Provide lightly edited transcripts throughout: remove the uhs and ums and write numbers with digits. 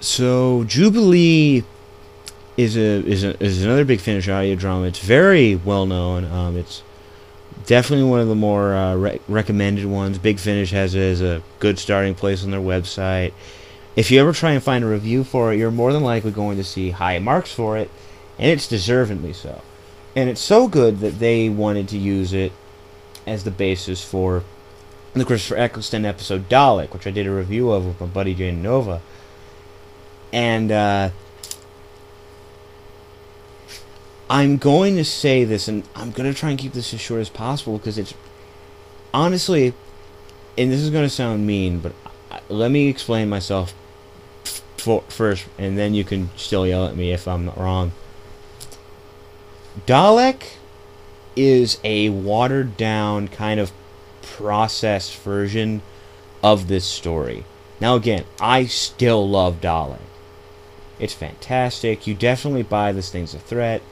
So Jubilee is another big Finnish audio drama. It's very well known. It's definitely one of the more recommended ones. Big Finish has it as a good starting place on their website. If you ever try and find a review for it, you're more than likely going to see high marks for it, and it's deservedly so. And it's so good that they wanted to use it as the basis for the Christopher Eccleston episode Dalek, which I did a review of with my buddy Jane Nova. And I'm going to say this, and I'm going to try and keep this as short as possible, because it's honestly, and this is going to sound mean, but let me explain myself first, and then you can still yell at me if I'm not wrong. Dalek is a watered down kind of processed version of this story. Now again, I still love Dalek. It's fantastic. You definitely buy this thing's a threat,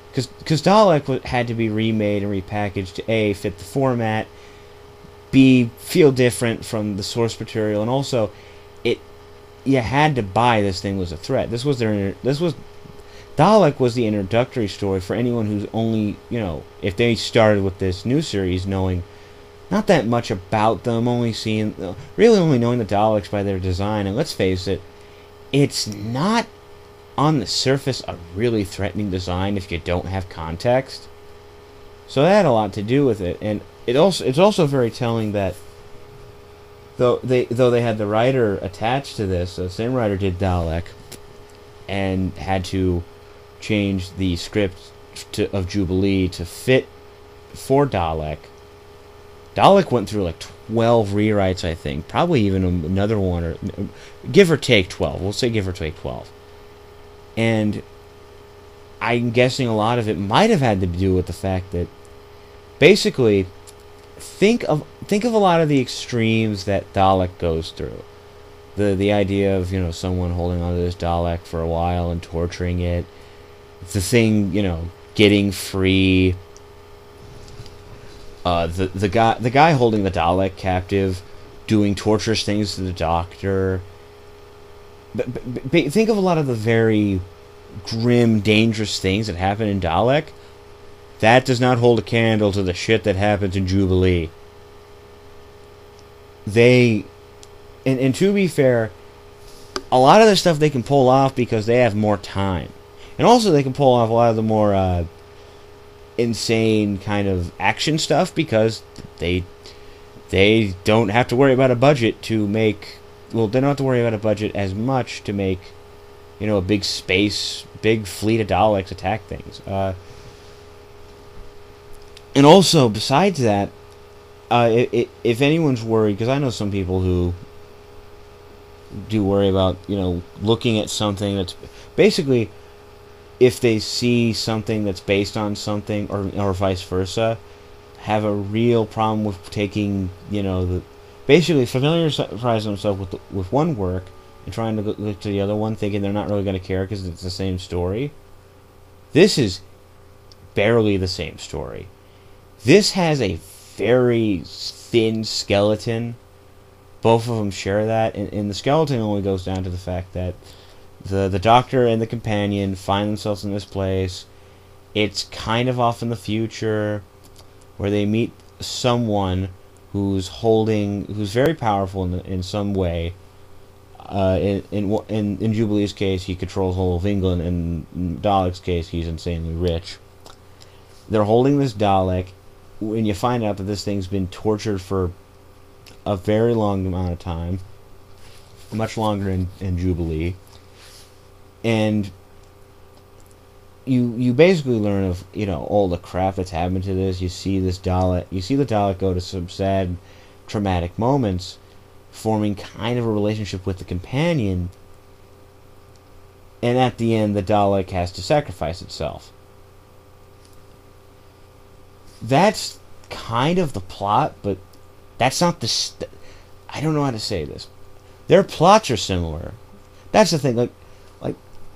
because Dalek had to be remade and repackaged to A, fit the format, B, feel different from the source material, and also you had to buy this thing was a threat. Dalek was the introductory story for anyone who's only, if they started with this new series knowing not that much about them, really only knowing the Daleks by their design. And let's face it, it's not on the surface a really threatening design if you don't have context. So that had a lot to do with it, and it's also very telling that though they had the writer attached to this, the same writer did Dalek, and had to change the script of Jubilee to fit for Dalek. Dalek went through like 12 rewrites, I think. Probably even another one, or give or take 12. We'll say give or take 12. And I'm guessing a lot of it might have had to do with the fact that basically think of a lot of the extremes that Dalek goes through. The idea of, someone holding onto this Dalek for a while and torturing it. The thing, getting free. The guy holding the Dalek captive, doing torturous things to the Doctor. Think of a lot of the very grim, dangerous things that happen in Dalek. That does not hold a candle to the shit that happens in Jubilee. And to be fair, a lot of the stuff they can pull off because they have more time. And also they can pull off a lot of the more insane kind of action stuff because they don't have to worry about a budget to make... Well, they don't have to worry about a budget as much to make, a big fleet of Daleks attack things. And also, besides that, if anyone's worried, because I know some people who do worry about, looking at something that's basically, if they see something that's based on something, or vice versa, have a real problem with taking, basically familiarizing themselves with one work and trying to look to the other one, thinking they're not really going to care because it's the same story. This is barely the same story. This has a very thin skeleton. Both of them share that, and the skeleton only goes down to the fact that the Doctor and the companion find themselves in this place. It's kind of off in the future, where they meet someone who's very powerful in some way. In Jubilee's case, he controls the whole of England, and in Dalek's case, he's insanely rich. They're holding this Dalek, when you find out that this thing's been tortured for a very long amount of time, much longer in Jubilee, and you basically learn of all the crap that's happened to this. You see the Dalek go to some sad, traumatic moments, forming kind of a relationship with the companion, and at the end the Dalek has to sacrifice itself. That's kind of the plot, but that's not the... I don't know how to say this. Their plots are similar. That's the thing. Like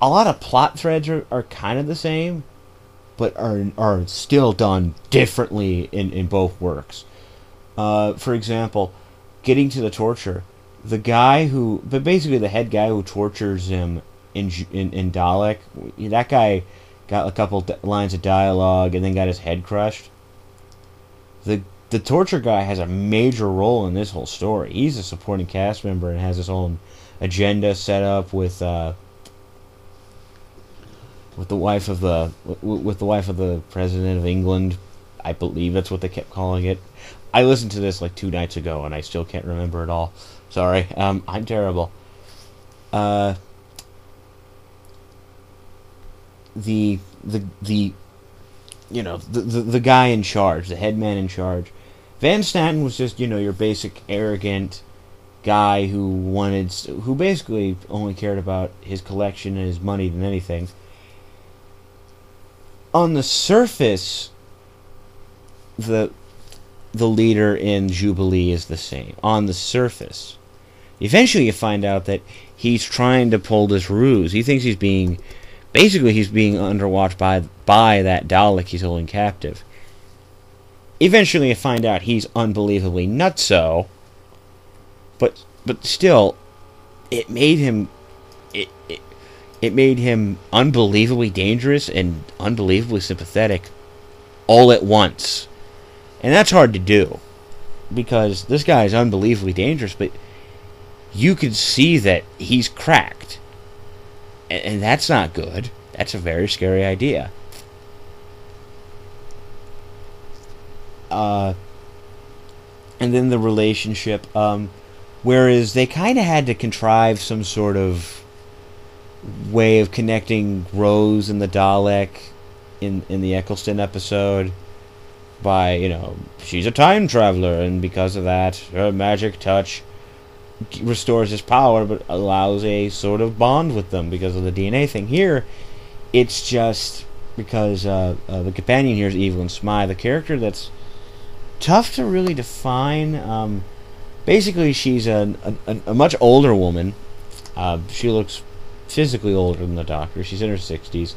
a lot of plot threads are kind of the same, but are still done differently in both works. For example, getting to the torture. the guy who, but basically the head guy who tortures him in Dalek, that guy got a couple lines of dialogue and then got his head crushed. The torture guy has a major role in this whole story. He's a supporting cast member and has his own agenda set up with the wife of the president of England. I believe that's what they kept calling it. I listened to this like 2 nights ago and I still can't remember it all. Sorry, I'm terrible. The guy in charge, the head man in charge. Van Staten was just, your basic arrogant guy who basically only cared about his collection and his money than anything. On the surface, the leader in Jubilee is the same. On the surface. Eventually you find out that he's trying to pull this ruse. He thinks he's being underwatched by that Dalek he's holding captive. Eventually you find out he's unbelievably nutso, but still, it made him unbelievably dangerous and unbelievably sympathetic all at once. And that's hard to do, because this guy is unbelievably dangerous, but you can see that he's cracked. And that's not good. That's a very scary idea. And then the relationship, whereas they kind of had to contrive some sort of way of connecting Rose and the Dalek in the Eccleston episode by, she's a time traveler, and because of that, her magic touch restores his power, but allows a sort of bond with them because of the DNA thing. Here, it's just because the companion here is Evelyn Smythe, the character that's tough to really define. Basically, she's a much older woman. She looks physically older than the Doctor. She's in her 60s.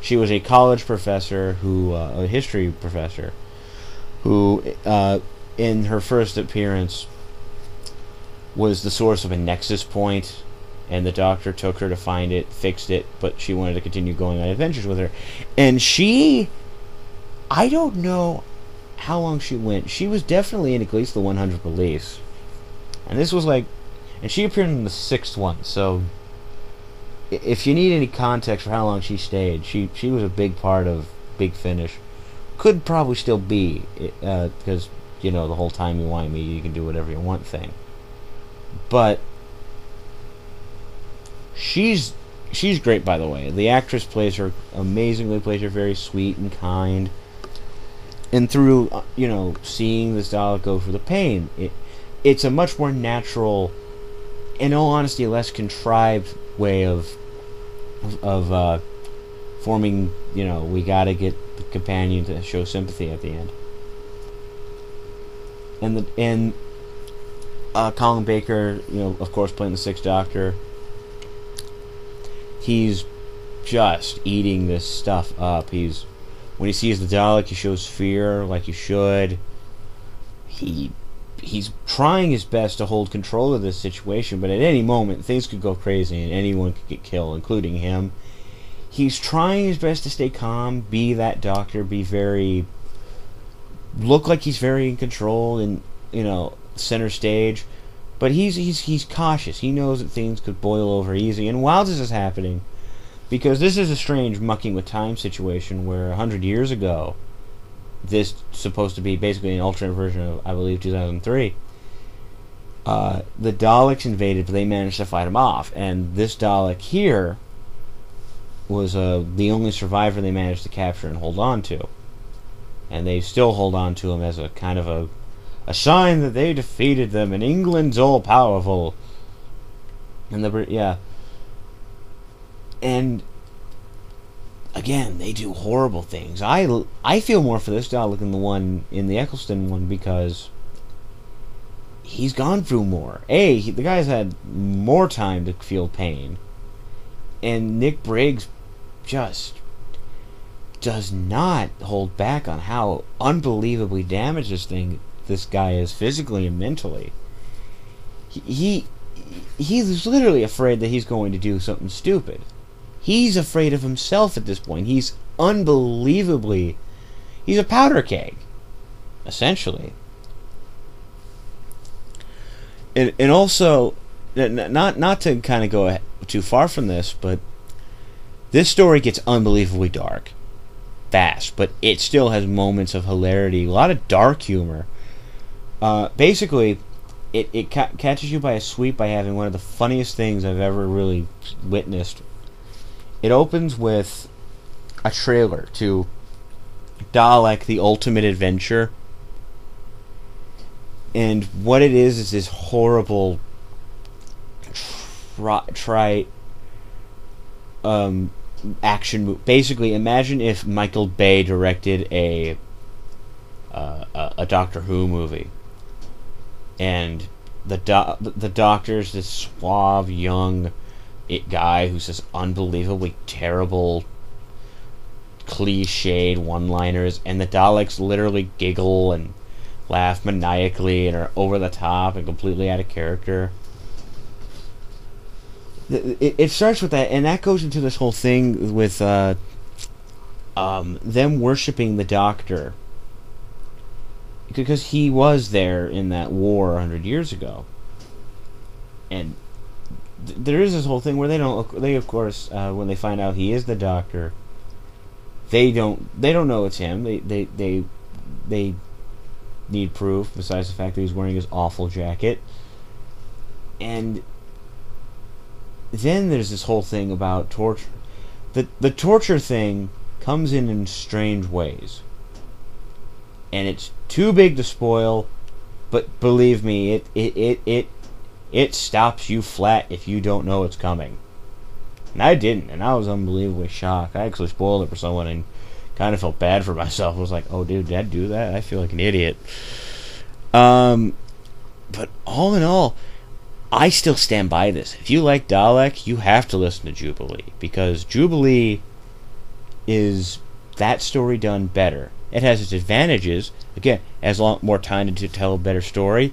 She was a college professor a history professor, who, in her first appearance, was the source of a nexus point, and the Doctor took her to find it, fixed it, but she wanted to continue going on adventures with her. And I don't know how long she went. She was definitely in at least the 100 Beliefs. And this was and she appeared in the 6th one, so if you need any context for how long she stayed, she was a big part of Big Finish. Could probably still be, because, the whole time you want me, you can do whatever you want thing. But she's great, by the way. The actress plays her amazingly, plays her very sweet and kind. And through, seeing this Dalek go through the pain, it's a much more natural, in all honesty, a less contrived way of forming, we gotta get the companion to show sympathy at the end. And Colin Baker, of course, playing the 6th Doctor, he's just eating this stuff up. When he sees the Dalek, he shows fear like you should. He's trying his best to hold control of this situation, but at any moment things could go crazy and anyone could get killed, including him. He's trying his best to stay calm, be that Doctor, look like he's very in control and center stage, but he's cautious. He knows that things could boil over easy. And while this is happening, because this is a strange mucking with time situation where 100 years ago, this supposed to be basically an alternate version of, I believe, 2003. The Daleks invaded, but they managed to fight them off. And this Dalek here was the only survivor they managed to capture and hold on to. And they still hold on to him as a kind of a sign that they defeated them and England's all powerful. And and again, they do horrible things. I feel more for this Dalek than the one in the Eccleston one, because he's gone through more. The guy's had more time to feel pain. And Nick Briggs just does not hold back on how unbelievably damaged this guy is physically and mentally. he's literally afraid that he's going to do something stupid. He's afraid of himself at this point. He's unbelievably... He's a powder keg, essentially. And also, not to kind of go too far from this, but this story gets unbelievably dark, fast, but it still has moments of hilarity, a lot of dark humor. Basically, it catches you by a sweep by having one of the funniest things I've ever really witnessed. It opens with a trailer to Dalek, the Ultimate Adventure. And what it is this horrible, trite action movie. Basically, imagine if Michael Bay directed a Doctor Who movie, and the Doctor's this suave young guy who says unbelievably terrible, cliched one-liners, and the Daleks literally giggle and laugh maniacally and are over the top and completely out of character. It starts with that, and that goes into this whole thing with them worshipping the Doctor, because he was there in that war 100 years ago. And there is this whole thing where they of course when they find out he is the Doctor, they don't know it's him. They need proof besides the fact that he's wearing his awful jacket. And then there's this whole thing about torture. The torture thing comes in strange ways, and it's too big to spoil, but believe me, it stops you flat if you don't know it's coming. And I didn't, and I was unbelievably shocked. I actually spoiled it for someone and kind of felt bad for myself. I was like, oh dude, did I do that? I feel like an idiot. But all in all, I still stand by this. If you like Dalek, you have to listen to Jubilee, because Jubilee is that story done better. It has its advantages. Again, it has a lot more time to tell a better story,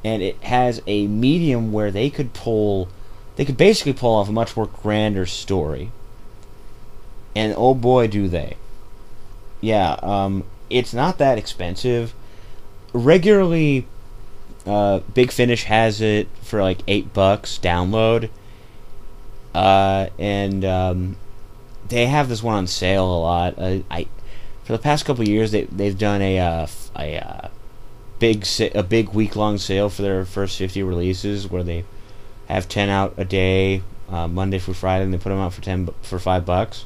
and it has a medium where they could basically pull off a much more grander story. And oh boy, do they. Yeah, it's not that expensive. Regularly, Big Finish has it for like $8 download. And they have this one on sale a lot. For the past couple of years, they've done a big week-long sale for their first 50 releases, where they have 10 out a day, Monday through Friday, and they put them out for $5.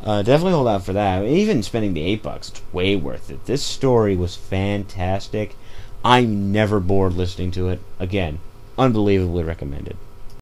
Definitely hold out for that. Even spending the $8, it's way worth it. This story was fantastic. I'm never bored listening to it. Again, unbelievably recommended.